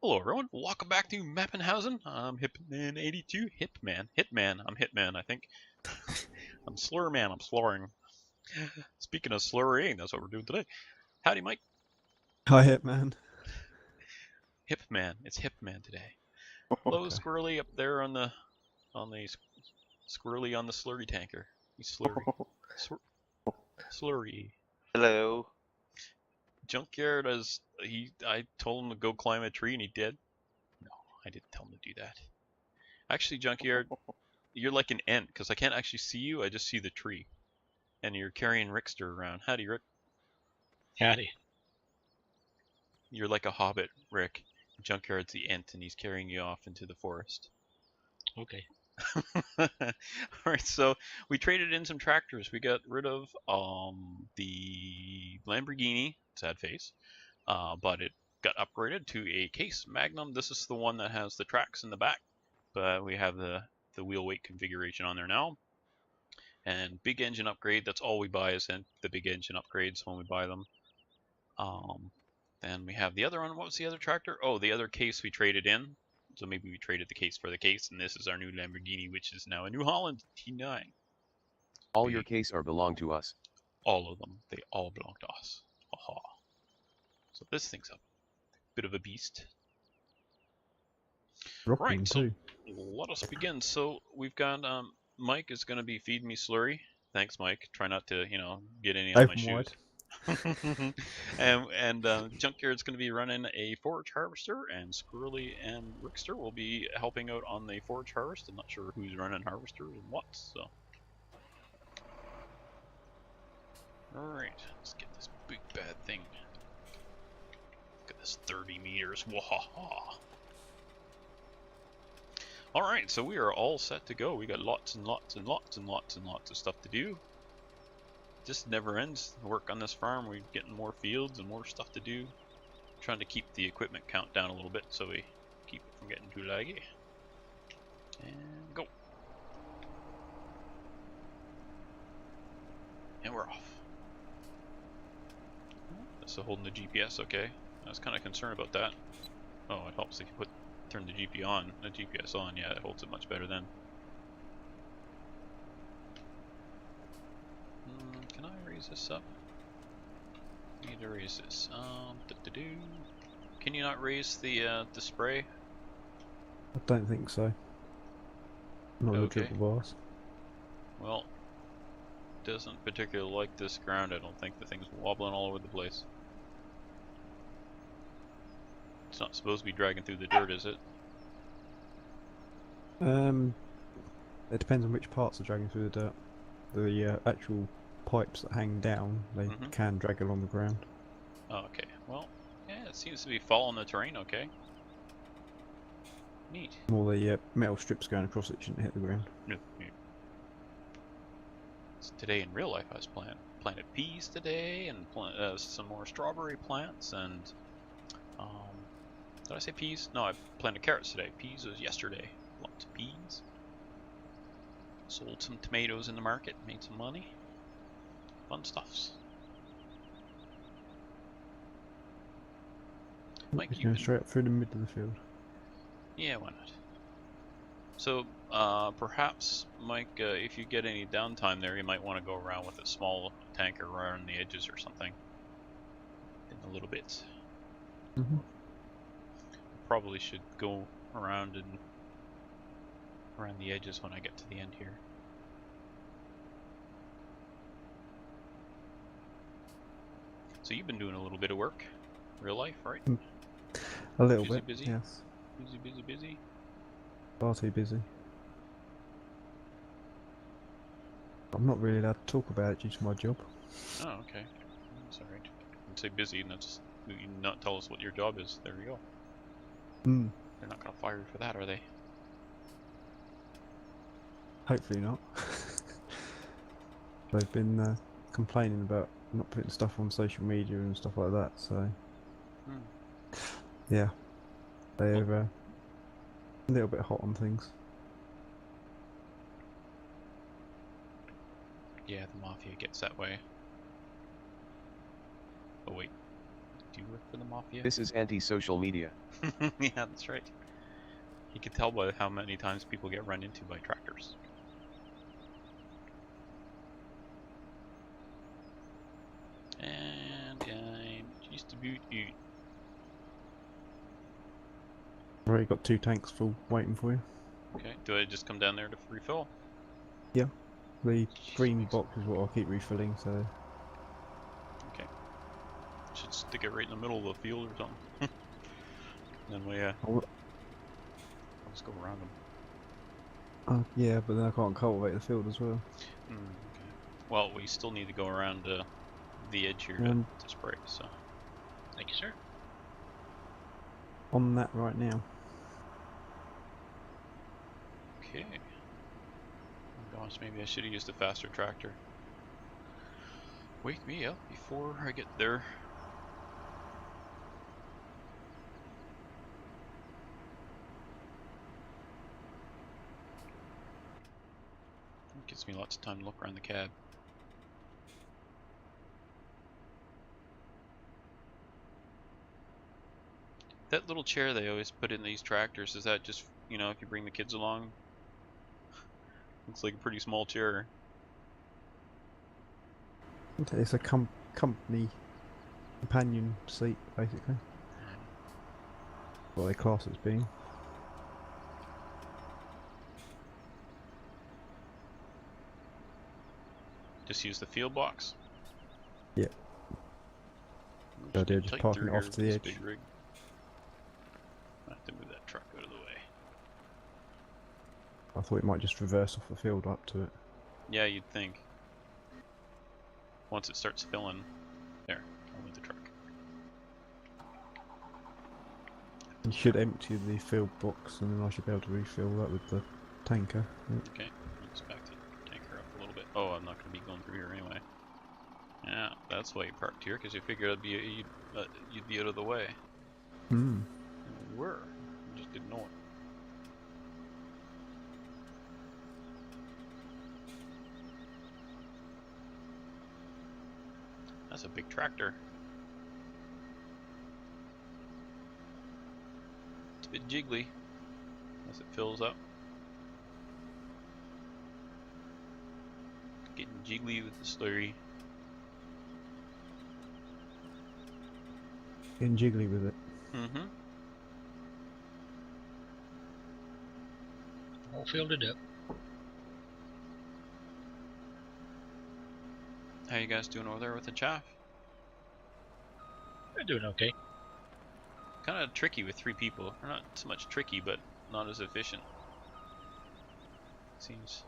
Hello everyone, welcome back to Mappenhausen. I'm Hitman82, Hitman, I'm Hitman, I think. I'm Slurman, I'm slurring. Speaking of slurrying, that's what we're doing today. Howdy Mike. Hi, Hitman. Hipman, it's Hipman today. Hello Okay. Squirrely up there on the Squirrely on the slurry tanker. He's slurry. Slurry. Hello. Junkyard I told him to go climb a tree and he did. No, I didn't tell him to do that. Actually, Junkyard, you're like an ant, because I can't actually see you, I just see the tree. And you're carrying Rickster around. Howdy, Rick. Howdy. You're like a hobbit, Rick. Junkyard's the ant, and he's carrying you off into the forest. Okay. Alright, so we traded in some tractors. We got rid of the Lamborghini, sad face, but it got upgraded to a Case Magnum. This is the one that has the tracks in the back, but we have the wheel weight configuration on there now. And big engine upgrade, that's all we buy is the big engine upgrades when we buy them. Then we have the other one. What was the other tractor? Oh, the other Case we traded in. So maybe we traded the Case for the Case, and this is our new Lamborghini, which is now a New Holland T9. All your Case are belong to us. All of them. They all belong to us. Aha. So this thing's a bit of a beast. Rocking Right, so too. let us begin. So we've got Mike is going to be feeding me slurry. Thanks, Mike. Try not to, get any on my Open shoes. wide. and Junkyard's going to be running a forage harvester, and Squirrely and Rickster will be helping out on the forage harvest. I'm not sure who's running harvester and what, so. Alright, let's get this big bad thing. Look at this 30 meters. Wahaha. Alright, so we are all set to go. We got lots and lots and lots and lots and lots of stuff to do. Just never ends. Work on this farm, we're getting more fields and more stuff to do. Trying to keep the equipment count down a little bit so we keep it from getting too laggy. And go. And we're off. So holding the GPS, okay. I was kind of concerned about that. Oh, it helps if you turn the GPS on. Yeah, it holds it much better then. Can I raise this up? Need to raise this. Can you not raise the spray? I don't think so. Not the Okay. triple bars. Well, doesn't particularly like this ground. I don't think the thing's wobbling all over the place. It's not supposed to be dragging through the dirt, is it? It depends on which parts are dragging through the dirt. The actual pipes that hang down, they can drag along the ground. Oh, okay. Well, yeah, it seems to be following the terrain. Okay. Neat. All the metal strips going across it shouldn't hit the ground. No. So today in real life, I was planted peas today, and some more strawberry plants, and did I say peas? No, I planted carrots today. Peas was yesterday. Lots of peas. Sold some tomatoes in the market, made some money. Fun stuffs. Mike, Going straight up through the middle of the field. Yeah, why not? So, perhaps, Mike, if you get any downtime there, you might want to go around with a small tanker around the edges or something. In a little bit. Probably should go around the edges when I get to the end here. So you've been doing a little bit of work, real life, right? A little Busy, bit, busy? yes. Busy. Far too busy. I'm not really allowed to talk about it due to my job. Oh, okay. That's alright. You can say busy and that's you can not tell us what your job is. There you go. They're not gonna fire you for that, are they? Hopefully not. They've been complaining about not putting stuff on social media and stuff like that, so yeah, they're a little bit hot on things. Yeah, the mafia gets that way. Oh wait, Do you work for the Mafia? This is anti-social media. Yeah, that's right. You can tell by how many times people get run into by tractors. And I'm just about out. Already got 2 tanks full waiting for you. Okay, do I just come down there to refill? Yeah. The green Jeez. box is what I'll keep refilling, so... Okay. Should stick it right in the middle of the field or something. Then we, I'll just go around them. Yeah, but then I can't cultivate the field as well. Okay. Well, we still need to go around the edge here to spray, so. Thank you, sir. On that right now. Okay. Oh gosh, maybe I should have used a faster tractor. Wake me up before I get there. It gives me lots of time to look around the cab. That little chair they always put in these tractors, is that just, you know, if you bring the kids along? Looks like a pretty small chair. It's a company companion seat, basically. What they class as being. Just use the field box? Yeah. Just Idea, get just tight parking through it off here to with the this edge. big rig. I have to move that truck out of the way. I thought it might just reverse off the field up to it. Yeah, you'd think. Once it starts filling, there, I'll move the truck. You should empty the field box and then I should be able to refill that with the tanker. Okay, let's back the tanker up a little bit. Oh, I'm not going to be going through here anyway. Yeah, that's why you parked here, because you figured you'd be out of the way. Hmm. And we were. We just didn't know it. That's a big tractor. It's a bit jiggly as it fills up. Getting jiggly with the slurry. Getting jiggly with it. Mm-hmm. All filled up. How you guys doing over there with the chaff? We're doing okay. Kind of tricky with 3 people. Or not so much tricky, but not as efficient. Seems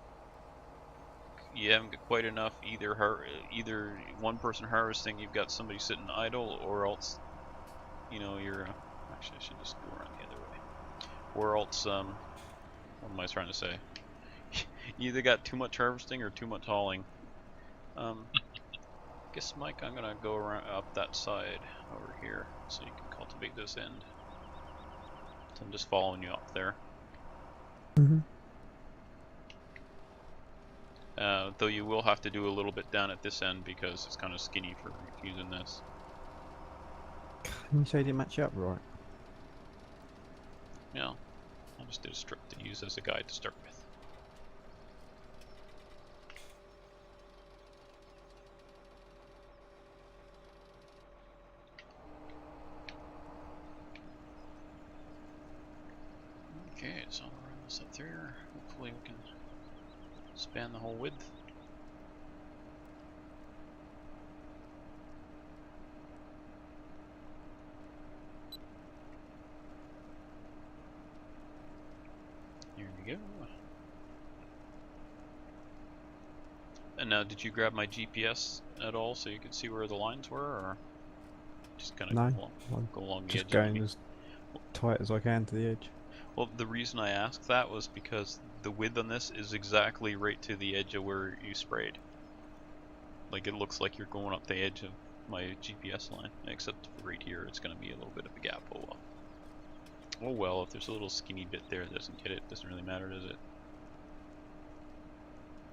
you haven't got quite enough either one person harvesting, you've got somebody sitting idle, or else, you know, you're actually I should just go around the other way. Or else what am I trying to say? You either got too much harvesting or too much hauling. Guess, Mike, I'm gonna go around up that side over here so you can cultivate this end. So I'm just following you up there. Mm-hmm. Though you will have to do a little bit down at this end because it's kind of skinny for using this. Can you say it didn't match up right? Yeah, I just did a strip to use as a guide to start with. Okay, so I'll run this up there. Hopefully we can span the whole width. Here we go. And now, did you grab my GPS at all so you could see where the lines were, or just kind of No, go along the just edge? going as tight as I can to the edge. Well, the reason I asked that was because the width on this is exactly right to the edge of where you sprayed. Like, it looks like you're going up the edge of my GPS line, except right here it's going to be a little bit of a gap. Oh well. Oh well, if there's a little skinny bit there that doesn't get it, doesn't really matter, does it?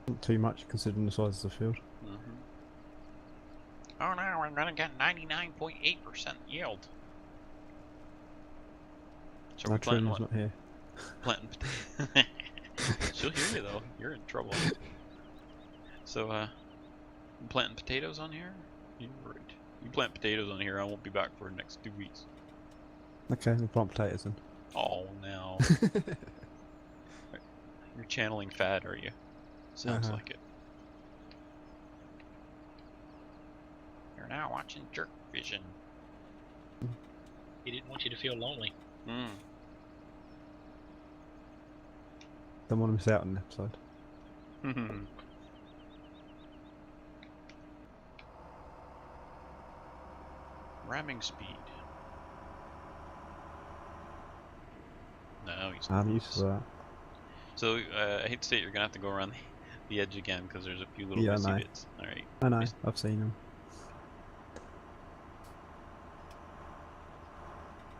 Not too much considering the size of the field. Mm-hmm. Oh no, we're gonna get 99.8% yield. So No, we're planting Trina's what? not here. Planting potatoes. She'll hear you though. You're in trouble. So, planting potatoes on here? You're right. You plant potatoes on here, I won't be back for the next 2 weeks. Okay, we'll plant potatoes then. Oh, no. You're channeling fat, are you? Sounds like it. You're now watching Jerk Vision. He didn't want you to feel lonely. Hmm. Don't want to miss out on an episode. Ramming speed. No, he's I'm used to that. So, I hate to say it, you're gonna have to go around the edge again because there's a few little Yeah, I missy know. bits. Alright. I know, I've seen them.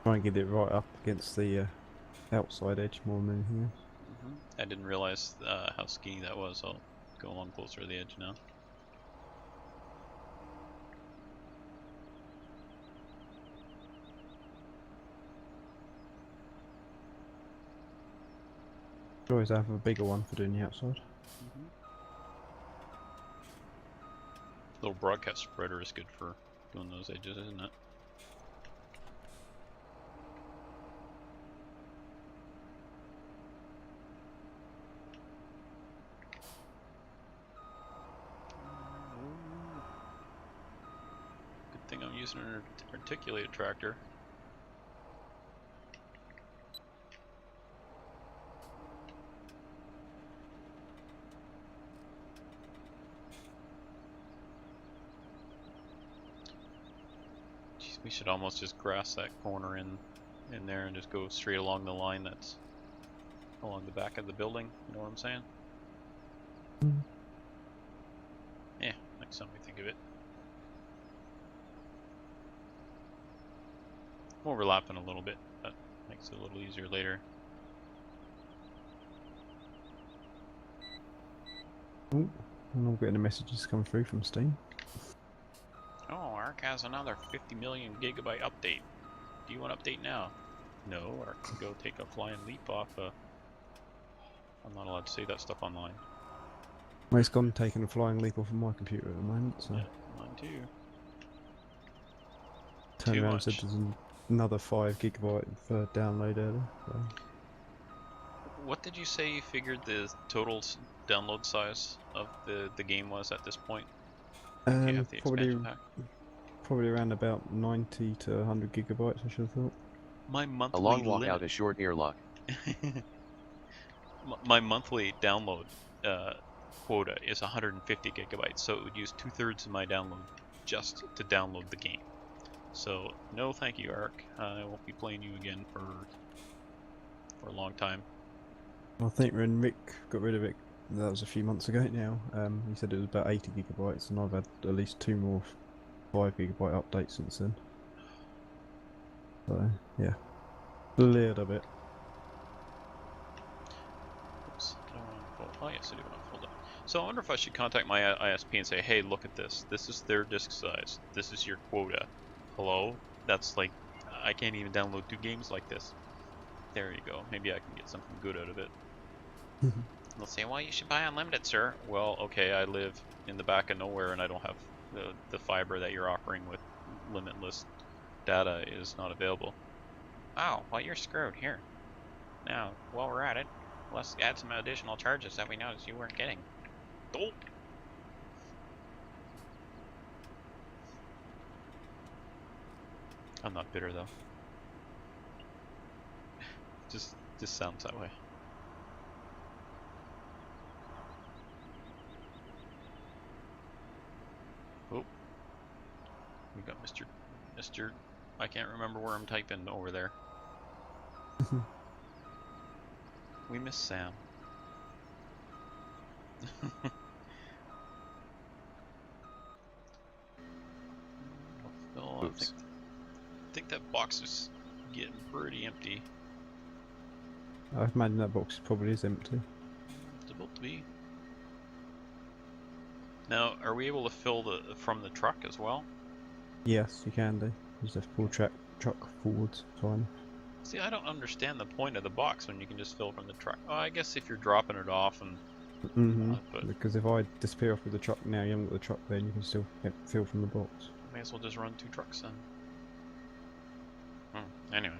Try and get it right up against the outside edge more than anything else. I didn't realize how skinny that was. I'll go along closer to the edge now. You always have a bigger one for doing the outside. Little broadcast spreader is good for doing those edges, isn't it? Good thing I'm using an articulated tractor. We should almost just grass that corner in there and just go straight along the line that's along the back of the building. You know what I'm saying? Yeah, next time we think of it. Overlapping a little bit, but makes it a little easier later. Oh, I'm all getting the messages coming through from Steam. Oh, Ark has another 50 million gigabyte update. Do you want to update now? No, Ark can go take a flying leap off I'm not allowed to say that stuff online. Well, it's gone taking a flying leap off of my computer at the moment, so... Yeah, mine too. Turned around and said there's another 5 gigabyte for download earlier. So. What did you say you figured the total download size of the game was at this point? Do you have the expansion pack? Probably around about 90 to 100 gigabytes, I should have thought. My monthly A long walk out, a short airlock. My monthly download quota is 150 gigabytes, so it would use 2/3 of my download just to download the game. So no, thank you, Ark. I won't be playing you again for a long time. I think when Rick got rid of it, that was a few months ago now. He said it was about 80 gigabytes, and I've had at least 2 more 5 gigabyte updates since then. So yeah, a little bit. Oops, I don't want to fold. Oh yes, I do want to fold it. So I wonder if I should contact my ISP and say, hey, look at this. This is their disk size. This is your quota. Hello? That's like, I can't even download 2 games like this. There you go. Maybe I can get something good out of it. They'll say, well, you should buy unlimited, sir. Well, okay, I live in the back of nowhere and I don't have the fiber that you're offering with limitless data is not available. Oh, well, you're screwed. Here. Now, while we're at it, let's add some additional charges that we noticed you weren't getting. Oh. I'm not bitter though. Just sounds that way. Oh. We got Mr. I can't remember where I'm typing over there. We miss Sam. Oh, Oops. I think that box is getting pretty empty. I imagine that box probably is empty. It's about to be. Now, are we able to fill from the truck as well? Yes, you can do. You just have to pull truck forwards. Fine. See, I don't understand the point of the box when you can just fill from the truck. Oh, I guess if you're dropping it off and... but Because if I disappear off with the truck now, you haven't got the truck there, and you can still fill from the box. may as well just run 2 trucks then. Anyway.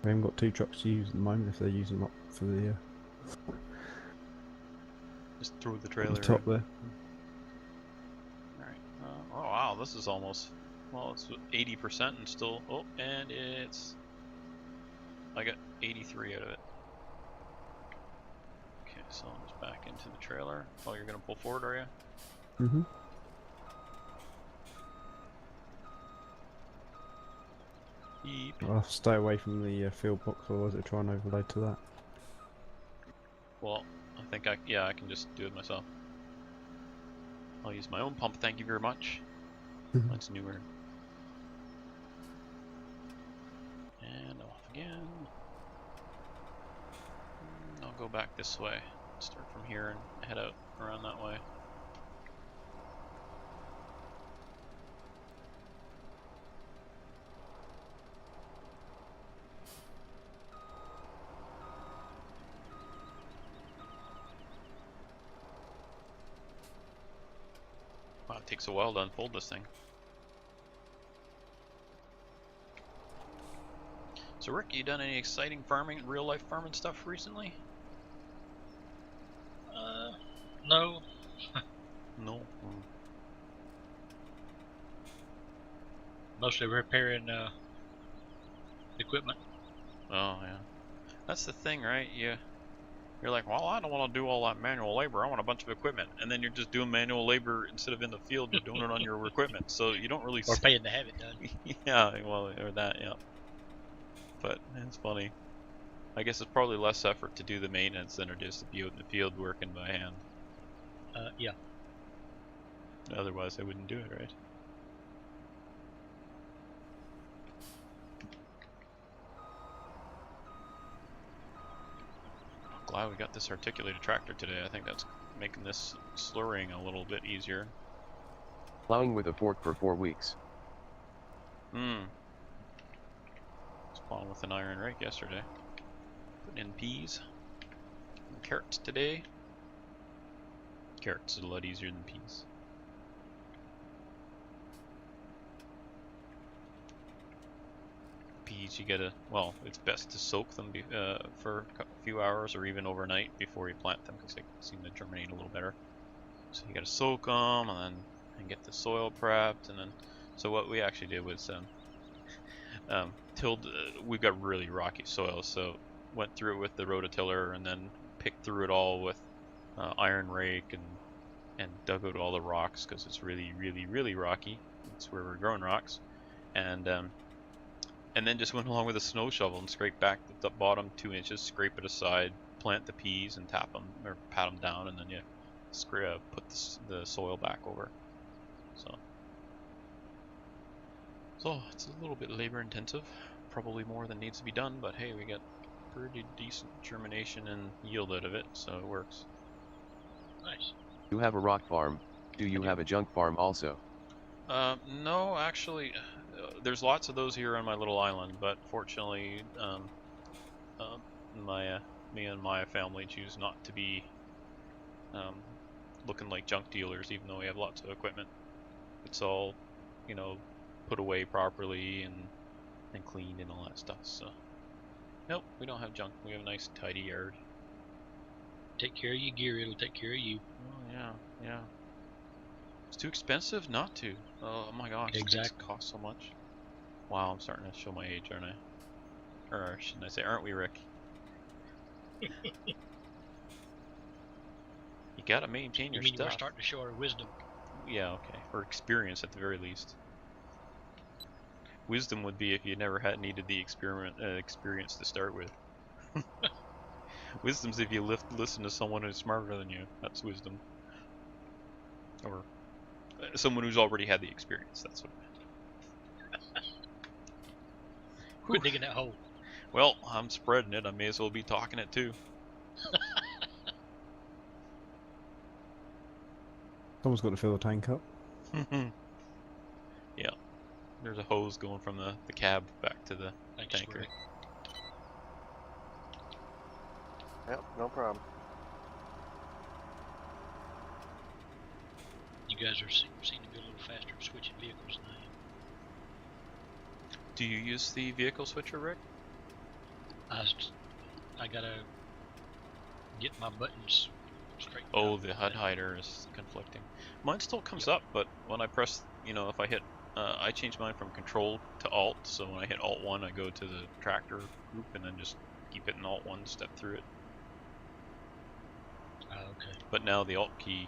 We haven't got 2 trucks to use at the moment if they're using them up for the Just throw the trailer top in. there. Alright. Oh wow, this is almost... Well, it's 80% and still... Oh, and it's... I got 83 out of it. Okay, so I'm just back into the trailer. Oh, you're gonna pull forward, are you? Mm-hmm. Beep. I'll stay away from the field box, otherwise it'll try and overload to that. Well, I think I can just do it myself. I'll use my own pump, thank you very much. That's newer. And off again. I'll go back this way. Start from here and head out around that way. Wow, it takes a while to unfold this thing. So Rick, you done any exciting farming, real life farming stuff recently? No. No. Mostly repairing equipment. Oh yeah. That's the thing, right? You're like, well, I don't want to do all that manual labor. I want a bunch of equipment, and then you're just doing manual labor instead of in the field. You're doing it on your equipment, so you don't really. Or paying to have it done. Yeah, well, or that, yeah. But it's funny. I guess it's probably less effort to do the maintenance than it is to be out in the field working by hand. Yeah. Otherwise, I wouldn't do it, right? Glad we got this articulated tractor today. I think that's making this slurrying a little bit easier. Plowing with a fork for 4 weeks. Was plowing with an iron rake yesterday. Putting in peas and carrots today. Carrots is a lot easier than peas. Peas, you gotta, well, it's best to soak them for a few hours or even overnight before you plant them because they seem to germinate a little better. So you gotta soak them and get the soil prepped, and then, so what we actually did was tilled. We've got really rocky soil, so went through it with the rototiller and then picked through it all with iron rake and dug out all the rocks because it's really rocky. That's where we're growing rocks, and then just went along with a snow shovel and scraped back the bottom 2 inches, scrape it aside, plant the peas and tap them or pat them down, and then you put the soil back over. So it's a little bit labor intensive, probably more than needs to be done, but hey, we got pretty decent germination and yield out of it, so it works. Nice. You have a rock farm. Do you have a junk farm also? No, actually, there's lots of those here on my little island, but fortunately, me and my family choose not to be looking like junk dealers, even though we have lots of equipment. It's all, put away properly and cleaned and all that stuff. So, nope, we don't have junk. We have a nice tidy yard. Take care of your gear, it'll take care of you. Oh yeah. It's too expensive not to. Oh my gosh, Exactly. Things cost so much. Wow, I'm starting to show my age, aren't I? Or shouldn't I say, aren't we, Rick? You gotta maintain your You mean stuff. we're starting to show our wisdom? Yeah, okay. Or experience at the very least. Wisdom would be if you never had needed the experience to start with. Wisdom's if you listen to someone who's smarter than you. That's wisdom. Or someone who's already had the experience. That's what I meant. Quit digging that hole. Well, I'm spreading it. I may as well be talking it too. Someone's got to fill the tank up. Yeah, there's a hose going from the cab back to the Thanks, tanker. Slurry. Yep, no problem. You guys seem to be a little faster at switching vehicles than I am. Do you use the vehicle switcher, Rick? I gotta get my buttons straight. Oh, the HUD hider is conflicting. Mine still comes up, but when I press, if I hit, I change mine from control to alt, so when I hit alt 1 I go to the tractor group and then just keep hitting alt 1 step through it. Okay. But now the alt key,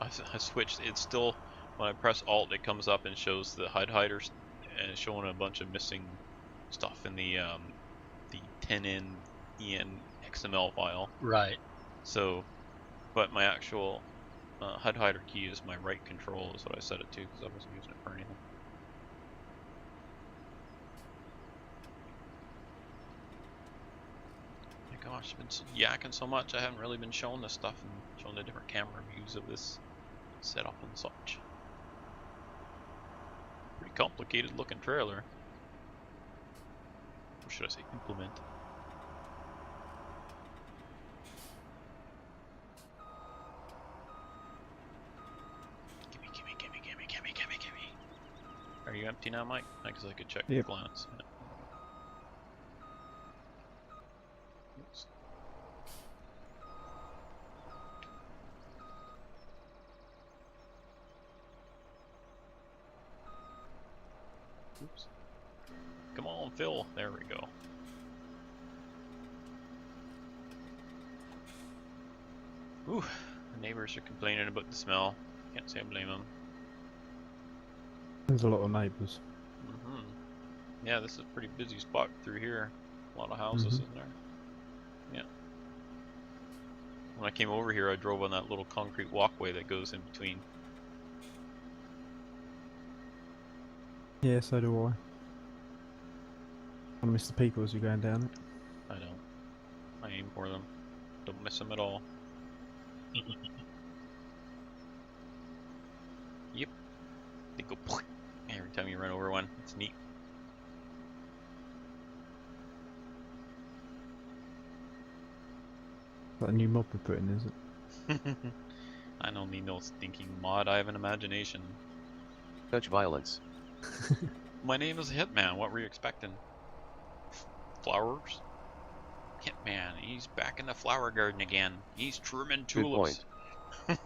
I switched, it's still, when I press alt it comes up and shows the HUD hiders and it's showing a bunch of missing stuff in the 10N EN XML file. Right. So, but my actual HUD hider key is my right control is what I set it to because I wasn't using it for anything. My gosh, I've been yakking so much I haven't really been showing this stuff and showing the different camera views of this setup and such. Pretty complicated looking trailer. Or should I say implement? Gimme. Are you empty now, Mike? Because I could check Yep. at a glance. Yeah. Oops. Oops. Come on, Phil. There we go. Ooh, the neighbors are complaining about the smell. Can't say I blame them. There's a lot of neighbours. Yeah, this is a pretty busy spot through here. A lot of houses, isn't there? Yeah. When I came over here, I drove on that little concrete walkway that goes in between. Yeah, so do I. I miss the people as you're going down it. I don't. I aim for them. Don't miss them at all. Yep. They go every time you run over one. It's neat. That a new mob we put in, is it? I don't need no stinking mod. I have an imagination. Such violence. My name is Hitman. What were you expecting? Flowers? Hitman. He's back in the flower garden again. He's trimming Good tulips. point.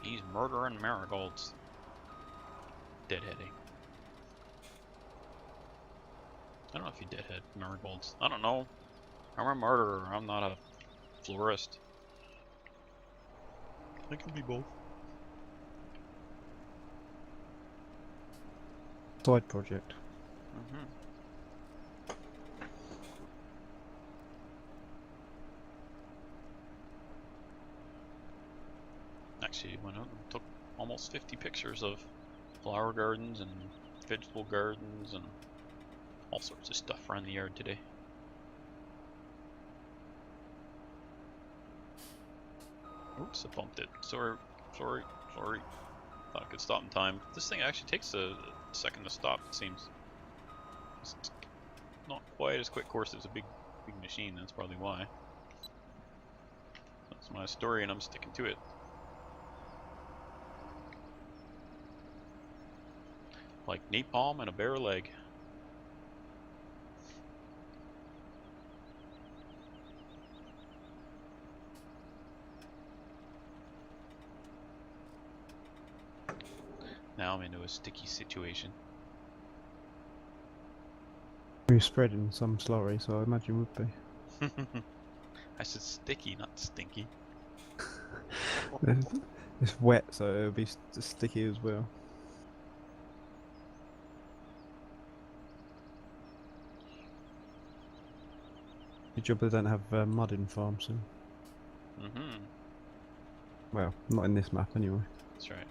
He's murdering marigolds. Deadheading. I don't know if you deadhead marigolds. I don't know. I'm a murderer. I'm not a florist. I can be both. Side project. Actually, went out and took almost 50 pictures of flower gardens and vegetable gardens and all sorts of stuff around the yard today. Oops, I bumped it. Sorry. Thought I could stop in time. This thing actually takes a second to stop, it seems. It's not quite as quick course as a big machine, that's probably why. That's my story and I'm sticking to it. Like napalm and a bare leg. Now I'm into a sticky situation. We're spreading some slurry, so I imagine would be. I said sticky, not stinky. It's wet, so it'll be sticky as well. Good job they don't have mud in farm soon. Well, not in this map anyway. That's right.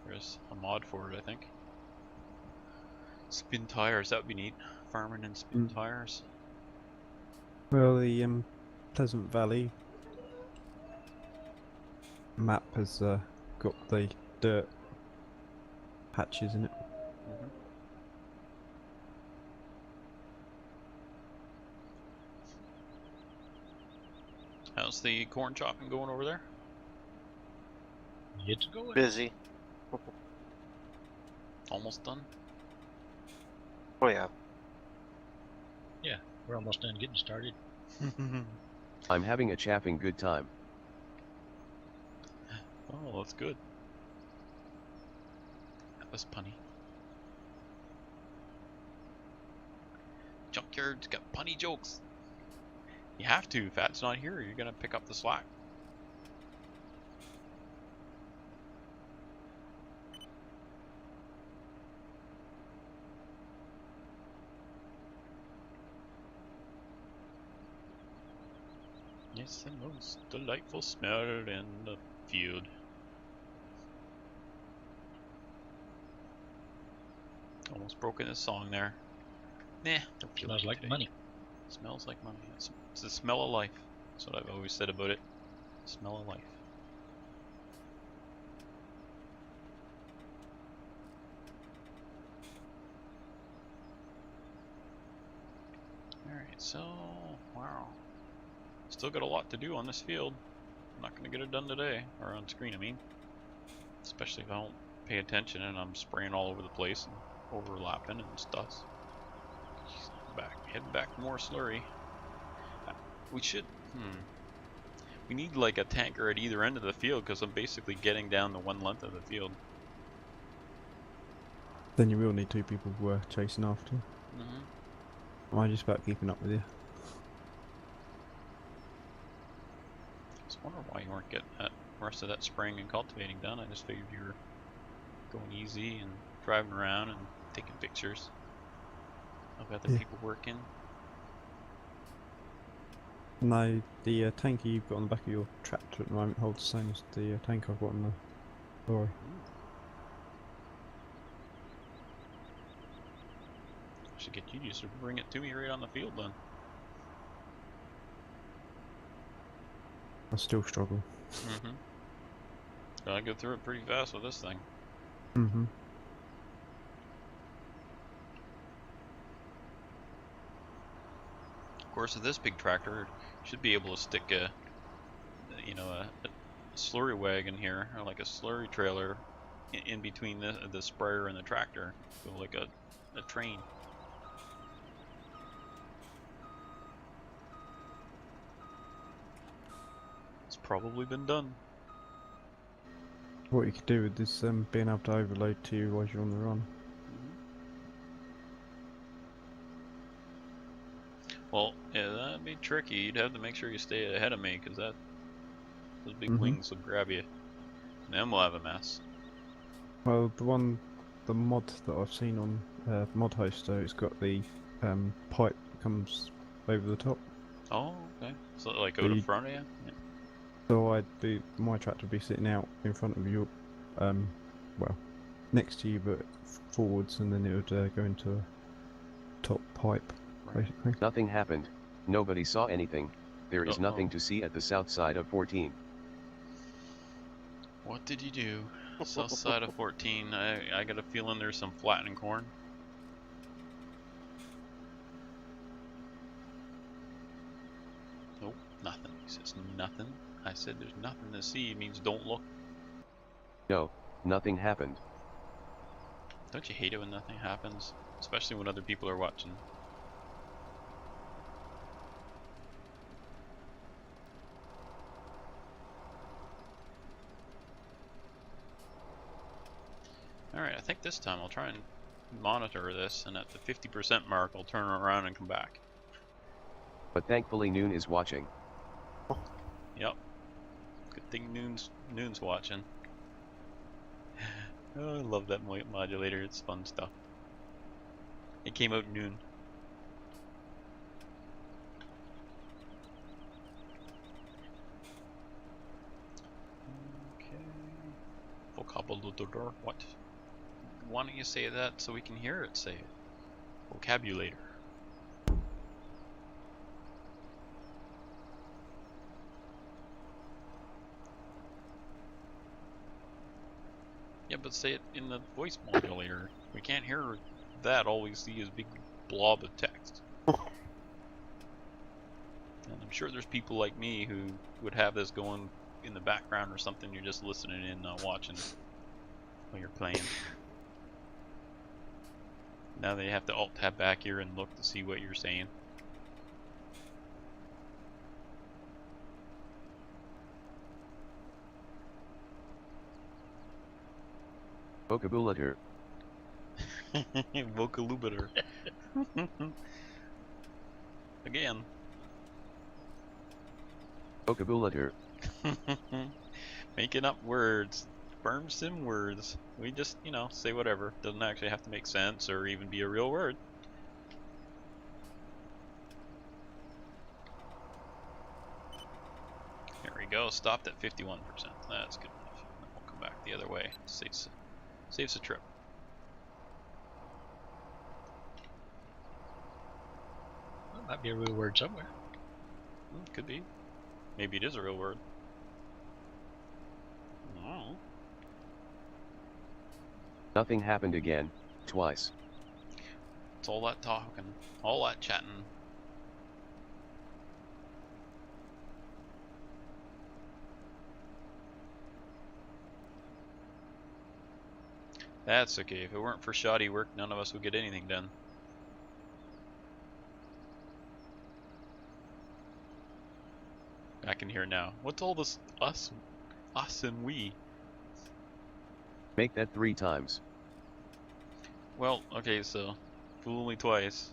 There's a mod for it, I think. Spin tires, that would be neat. Farming and spin tires. Well, the Pleasant Valley map has got the dirt patches in it. Mhm. How's the corn chopping going over there? It's going. Busy. Almost done? Oh yeah. We're almost done getting started. I'm having a chaffing good time. Oh, that's good. That was punny. Junkyard's got punny jokes. You have to. If Fat's not here, you're gonna pick up the slack. It's the most delightful smell in the field. Almost broke in a song there. Nah, don't feel Smells it like today. money. Smells like money. It's the smell of life. That's what I've always said about it. Smell of life. Alright, so, wow. Still got a lot to do on this field. I'm not going to get it done today, or on screen I mean. Especially if I don't pay attention and I'm spraying all over the place and overlapping and stuff. Heading back to more slurry. We should, we need like a tanker at either end of the field because I'm basically getting down the one length of the field. Then you will need two people chasing after you. Mm-hmm. I'm just about keeping up with you. I was wondering why you weren't getting that rest of that spraying and cultivating done. I just figured you were going easy and driving around and taking pictures of other people working. No, the tanker you've got on the back of your tractor at the moment holds the same as the tanker I've got on the lorry. I should get you just to bring it to me right on the field then. I still struggle. Mm-hmm. Gotta go through it pretty fast with this thing. Mm-hmm. Of course, with this big tractor, you should be able to stick a slurry wagon here, or like a slurry trailer, in between the sprayer and the tractor, so like a train. It's probably been done. What you could do with this being able to overload to you while you're on the run. Well, yeah, that'd be tricky. You'd have to make sure you stay ahead of me, because those big Mhm. wings will grab you. And then we'll have a mess. Well, the mod that I've seen on Mod Hoster, it's got the pipe that comes over the top. Oh, okay. So like go to The- front of you? Yeah. So my tractor would be sitting out in front of you, well, next to you, but forwards, and then it would go into a top pipe, basically. Nothing happened. Nobody saw anything. There is nothing Uh-oh. to see at the south side of 14. What did you do? South side of 14. I got a feeling there's some flattening corn. Nope, nothing. He says nothing. I said there's nothing to see. It means don't look. No, nothing happened. Don't you hate it when nothing happens? Especially when other people are watching. Alright, I think this time I'll try and monitor this, and at the 50% mark I'll turn around and come back. But thankfully Noon is watching. Yep. Good thing Noon's watching. Oh, I love that modulator, it's fun stuff. It came out noon. Okay. Vocabulary, what? Why don't you say that so we can hear it say it? Vocabulator. Yeah, but say it in the voice modulator. We can't hear that. All we see is big blob of text. And I'm sure there's people like me who would have this going in the background or something. You're just listening in, not watching while you're playing. Now they have to alt tab back here and look to see what you're saying. Vocabulator. Vocabulator. Again. Vocabulator. Making up words. Firm sim words. We just, you know, say whatever. Doesn't actually have to make sense or even be a real word. There we go. Stopped at 51%. That's good enough. Then we'll come back the other way. Saves the trip. Well, might be a real word somewhere. Could be. Maybe it is a real word. I don't know. Nothing happened again, twice. It's all that talking, all that chatting. That's okay. If it weren't for shoddy work, none of us would get anything done. I can hear now. What's all this us and we? Make that 3 times. Well, okay, so fool me twice. ...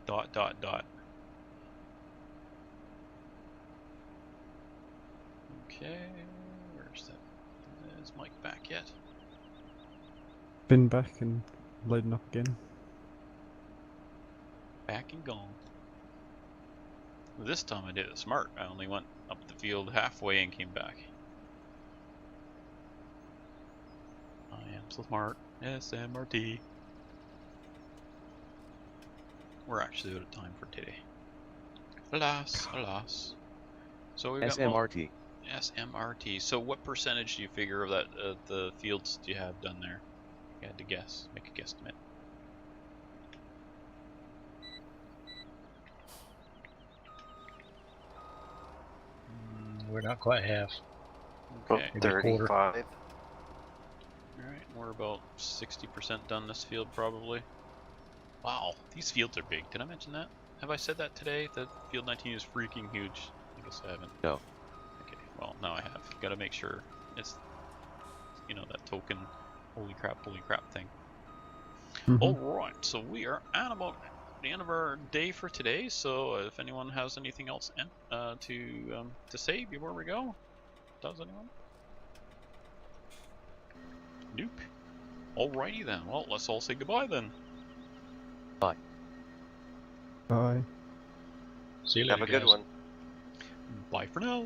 Okay, where's that? Is Mike back yet? Been back and loading up again. Back and gone. Well, this time I did it smart. I only went up the field halfway and came back. I am so smart. SMRT. We're actually out of time for today. Alas, alas. So we've got SMRT. SMRT. So what percentage do you figure of that the fields do you have done there? You had to guess. Make a guesstimate. We're not quite half. Okay. Maybe a quarter. 35. Alright, we're about 60% done this field probably. Wow, these fields are big. Did I mention that? Have I said that today? That field 19 is freaking huge. I guess I haven't. No. Okay, well now I have. Gotta make sure it's, you know, that token holy crap thing. Alright, so we are at about the end of our day for today, so if anyone has anything else to say before we go, does anyone? Nope. Alrighty then, well let's all say goodbye then. Bye. Bye. See you later, Have a good guys. one. Bye for now.